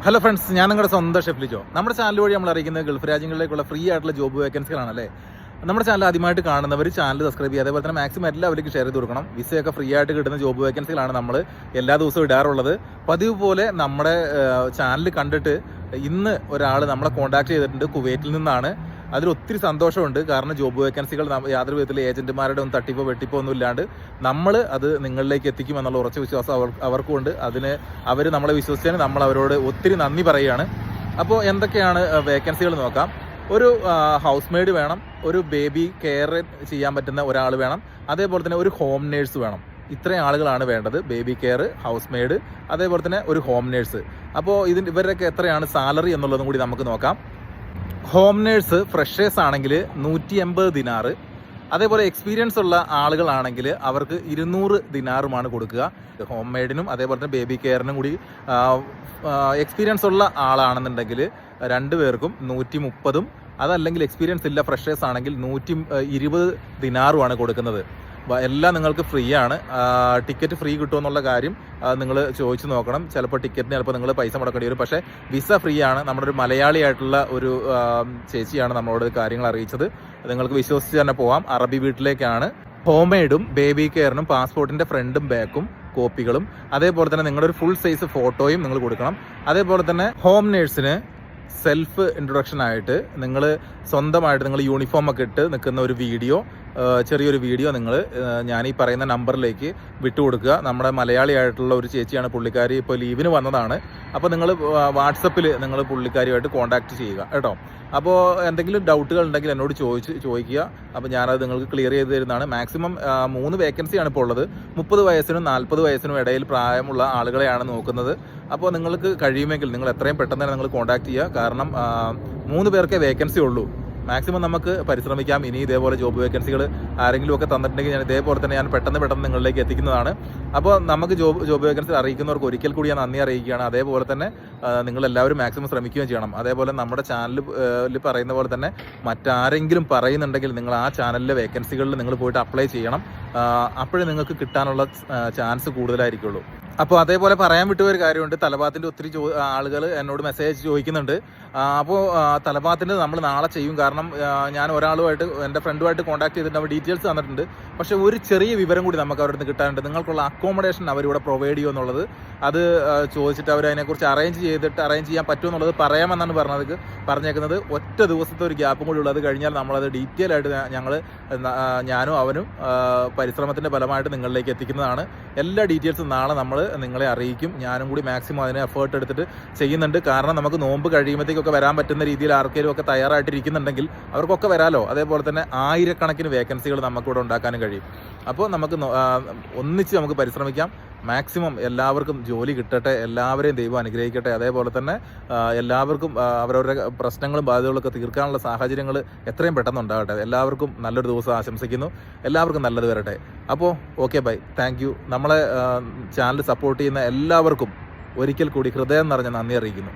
Hello friends, ഞാൻ നിങ്ങളുടെ സ്വന്തം ഷെഫ് ലിജോ. നമ്മുടെ ചാനൽ വഴി നമ്മൾ അറിയിക്കുന്നത് ഗൾഫ് രാജ്യങ്ങളിലേക്കുള്ള ഫ്രീ ആയിട്ടുള്ള ജോബ് വേക്കൻസികളാണല്ലേ. നമ്മുടെ ചാനൽ ആദ്യമായിട്ട് കാണുന്നവർ ചാനൽ സബ്സ്ക്രൈബ് ചെയ്യുക. അതേപോലെ തന്നെ മാക്സിമം എല്ലാവരിലേക്കും ഷെയർ ചെയ്ത് കൊടുക്കണം. വിസയൊക്കെ ഫ്രീ ആയിട്ട് കിട്ടുന്ന ജോബ് വേക്കൻസികളാണ് നമ്മൾ എല്ലാ ദിവസവും ഇടാറുള്ളത്. പതിവ് പോലെ നമ്മുടെ ചാനൽ കണ്ടിട്ട് ഇന്ന് ഒരാൾ നമ്മളെ കോൺടാക്ട് ചെയ്തിട്ടുണ്ട്. കുവൈറ്റിൽ നിന്നാണ്. അതിൽ ഒത്തിരി സന്തോഷമുണ്ട്. കാരണം ജോബ് വേക്കൻസികൾ യാതൊരു വിധത്തിൽ ഏജന്റുമാരുടെ ഒന്നും തട്ടിപ്പോ വെട്ടിപ്പോ ഒന്നും ഇല്ലാണ്ട് നമ്മൾ അത് നിങ്ങളിലേക്ക് എത്തിക്കുമെന്നുള്ള ഉറച്ച വിശ്വാസം അവർക്കുണ്ട്. അതിന് അവർ നമ്മളെ വിശ്വസിച്ചതിന് നമ്മൾ അവരോട് ഒത്തിരി നന്ദി പറയുകയാണ്. അപ്പോൾ എന്തൊക്കെയാണ് വേക്കൻസികൾ നോക്കാം. ഒരു ഹൗസ് മെയ്ഡ് വേണം, ഒരു ബേബി കെയർ ചെയ്യാൻ പറ്റുന്ന ഒരാൾ വേണം, അതേപോലെ തന്നെ ഒരു ഹോം നേഴ്സ് വേണം. ഇത്രയും ആളുകളാണ് വേണ്ടത്. ബേബി കെയർ, ഹൗസ് മെയ്ഡ്, അതേപോലെ തന്നെ ഒരു ഹോം നേഴ്സ്. അപ്പോൾ ഇവരൊക്കെ എത്രയാണ് സാലറി എന്നുള്ളതും കൂടി നമുക്ക് നോക്കാം. ഹോം നേഴ്സ് ഫ്രഷേഴ്സ് ആണെങ്കിൽ 180 ദിനാറ്. അതേപോലെ എക്സ്പീരിയൻസ് ഉള്ള ആളുകളാണെങ്കിൽ അവർക്ക് 200 ദിനാറുമാണ് കൊടുക്കുക. ഹോം മെയ്ഡിനും അതേപോലെ തന്നെ ബേബി കെയറിനും കൂടി എക്സ്പീരിയൻസ് ഉള്ള ആളാണെന്നുണ്ടെങ്കിൽ 2 പേർക്കും 130, അതല്ലെങ്കിൽ എക്സ്പീരിയൻസ് ഇല്ല ഫ്രഷേഴ്സ് ആണെങ്കിൽ 120 ദിനാറുമാണ് കൊടുക്കുന്നത്. എല്ലാം നിങ്ങൾക്ക് ഫ്രീ ആണ്. ടിക്കറ്റ് ഫ്രീ കിട്ടുമെന്നുള്ള കാര്യം നിങ്ങൾ ചോദിച്ചു നോക്കണം. ചിലപ്പോൾ ടിക്കറ്റിന് ചിലപ്പോൾ നിങ്ങൾ പൈസ മുടക്കേണ്ടി വരും. പക്ഷേ വിസ ഫ്രീ ആണ്. നമ്മുടെ ഒരു മലയാളിയായിട്ടുള്ള ഒരു ചേച്ചിയാണ് നമ്മളോട് കാര്യങ്ങൾ അറിയിച്ചത്. നിങ്ങൾക്ക് വിശ്വസിച്ച് തന്നെ പോവാം. അറബി വീട്ടിലേക്കാണ്. ഹോം മെയ്ഡും ബേബി കെയറിനും പാസ്പോർട്ടിൻ്റെ ഫ്രണ്ടും ബാക്കും കോപ്പികളും, അതേപോലെ തന്നെ നിങ്ങളുടെ ഒരു ഫുൾ സൈസ് ഫോട്ടോയും നിങ്ങൾ കൊടുക്കണം. അതേപോലെ തന്നെ ഹോം നേഴ്സിന് സെൽഫ് ഇൻട്രൊഡക്ഷൻ ആയിട്ട് നിങ്ങൾ സ്വന്തമായിട്ട് നിങ്ങൾ യൂണിഫോം ഒക്കെ ഇട്ട് നിൽക്കുന്ന ഒരു വീഡിയോ, ചെറിയൊരു വീഡിയോ നിങ്ങൾ ഞാൻ ഈ പറയുന്ന നമ്പറിലേക്ക് വിട്ടുകൊടുക്കുക. നമ്മുടെ മലയാളിയായിട്ടുള്ള ഒരു ചേച്ചിയാണ്. പുള്ളിക്കാരി ഇപ്പോൾ ലീവിന് വന്നതാണ്. അപ്പോൾ നിങ്ങൾ വാട്സപ്പിൽ നിങ്ങൾ പുള്ളിക്കാരിയുമായിട്ട് കോൺടാക്ട് ചെയ്യുക കേട്ടോ. അപ്പോൾ എന്തെങ്കിലും ഡൗട്ടുകൾ ഉണ്ടെങ്കിൽ എന്നോട് ചോദിക്കുക. അപ്പോൾ ഞാനത് നിങ്ങൾക്ക് ക്ലിയർ ചെയ്ത് തരുന്നതാണ്. മാക്സിമം 3 വേക്കൻസിയാണ് ഇപ്പോൾ ഉള്ളത്. 30 വയസ്സിനും 40 വയസ്സിനും ഇടയിൽ പ്രായമുള്ള ആളുകളെയാണ് നോക്കുന്നത്. അപ്പോൾ നിങ്ങൾക്ക് കഴിയുമെങ്കിൽ നിങ്ങൾ എത്രയും പെട്ടെന്ന് തന്നെ നിങ്ങൾ കോൺടാക്ട് ചെയ്യുക. കാരണം 3 പേർക്കേ വേക്കൻസി ഉള്ളൂ. മാക്സിമം നമുക്ക് പരിശ്രമിക്കാം. ഇനി ഇതേപോലെ ജോബ് വേക്കൻസികൾ ആരെങ്കിലും ഒക്കെ തന്നിട്ടുണ്ടെങ്കിൽ ഞാൻ ഇതേപോലെ തന്നെ ഞാൻ പെട്ടെന്ന് നിങ്ങളിലേക്ക് എത്തിക്കുന്നതാണ്. അപ്പോൾ നമുക്ക് ജോബ് വേക്കൻസി അറിയിക്കുന്നവർക്ക് ഒരിക്കൽ കൂടി ഞാൻ നന്ദി അറിയിക്കുകയാണ്. അതേപോലെ തന്നെ നിങ്ങളെല്ലാവരും മാക്സിമം ശ്രമിക്കുകയും ചെയ്യണം. അതേപോലെ നമ്മുടെ ചാനലിൽ പറയുന്ന പോലെ തന്നെ മറ്റാരെങ്കിലും പറയുന്നുണ്ടെങ്കിൽ നിങ്ങൾ ആ ചാനലിലെ വേക്കൻസികളിൽ നിങ്ങൾ പോയിട്ട് അപ്ലൈ ചെയ്യണം. അപ്പോഴേ നിങ്ങൾക്ക് കിട്ടാനുള്ള ചാൻസ് കൂടുതലായിരിക്കുള്ളൂ. അപ്പോൾ അതേപോലെ പറയാൻ വിട്ടുപോയ ഒരു കാര്യമുണ്ട്. തലഭാത്തിൻ്റെ ഒത്തിരി ആളുകൾ എന്നോട് മെസ്സേജ് ചോദിക്കുന്നുണ്ട്. അപ്പോൾ തലഭാത്തിൻ്റെ നമ്മൾ നാളെ ചെയ്യും. കാരണം ഞാൻ ഒരാളുമായിട്ട് എൻ്റെ ഫ്രണ്ടുമായിട്ട് കോൺടാക്ട് ചെയ്തിട്ട് അവർ ഡീറ്റെയിൽസ് തന്നിട്ടുണ്ട്. പക്ഷേ ഒരു ചെറിയ വിവരം കൂടി നമുക്ക് അവരുടെ നിന്ന് കിട്ടാനുണ്ട്. നിങ്ങൾക്കുള്ള അക്കോമഡേഷൻ അവരിവിടെ പ്രൊവൈഡ് ചെയ്യുമോ എന്നുള്ളത് അത് ചോദിച്ചിട്ട് അവർ അതിനെക്കുറിച്ച് അറേഞ്ച് ചെയ്യാൻ പറ്റുമോ എന്നുള്ളത് പറയാമെന്നാണ് പറഞ്ഞേക്കുന്നത്. ഒറ്റ ദിവസത്തെ ഒരു ഗ്യാപ്പും കൂടി ഉള്ളത്. കഴിഞ്ഞാൽ നമ്മളത് ഡീറ്റെയിൽ ആയിട്ട് ഞാനും അവനും പരിശ്രമത്തിൻ്റെ ഫലമായിട്ട് നിങ്ങളിലേക്ക് എത്തിക്കുന്നതാണ്. എല്ലാ ഡീറ്റെയിൽസും നാളെ നമ്മൾ നിങ്ങളെ അറിയിക്കും. ഞാനും കൂടി മാക്സിമം അതിന് എഫേർട്ട് എടുത്തിട്ട് ചെയ്യുന്നുണ്ട്. കാരണം നമുക്ക് നോമ്പ് കഴിയുമ്പോഴത്തേക്കൊക്കെ വരാൻ പറ്റുന്ന രീതിയിൽ ആർക്കെങ്കിലും ഒക്കെ തയ്യാറായിട്ടിരിക്കുന്നുണ്ടെങ്കിൽ അവർക്കൊക്കെ വരാമല്ലോ. അതേപോലെ തന്നെ ആയിരക്കണക്കിന് വേക്കൻസികൾ നമുക്കിവിടെ ഉണ്ടാക്കാനും കഴിയും. അപ്പോൾ നമുക്ക് ഒന്നിച്ച് നമുക്ക് പരിശ്രമിക്കാം. മാക്സിമം എല്ലാവർക്കും ജോലി കിട്ടട്ടെ. എല്ലാവരെയും ദൈവം അനുഗ്രഹിക്കട്ടെ. അതേപോലെ തന്നെ എല്ലാവർക്കും അവരവരുടെ പ്രശ്നങ്ങളും ബാധ്യതകളൊക്കെ തീർക്കാനുള്ള സാഹചര്യങ്ങൾ എത്രയും പെട്ടെന്ന് ഉണ്ടാകട്ടെ. എല്ലാവർക്കും നല്ലൊരു ദിവസം ആശംസിക്കുന്നു. എല്ലാവർക്കും നല്ലത് വരട്ടെ. അപ്പോൾ ഓക്കെ, ബൈ, താങ്ക് യു. നമ്മളെ ചാനൽ സപ്പോർട്ട് ചെയ്യുന്ന എല്ലാവർക്കും ഒരിക്കൽ കൂടി ഹൃദയം നിറഞ്ഞ നന്ദി അറിയിക്കുന്നു.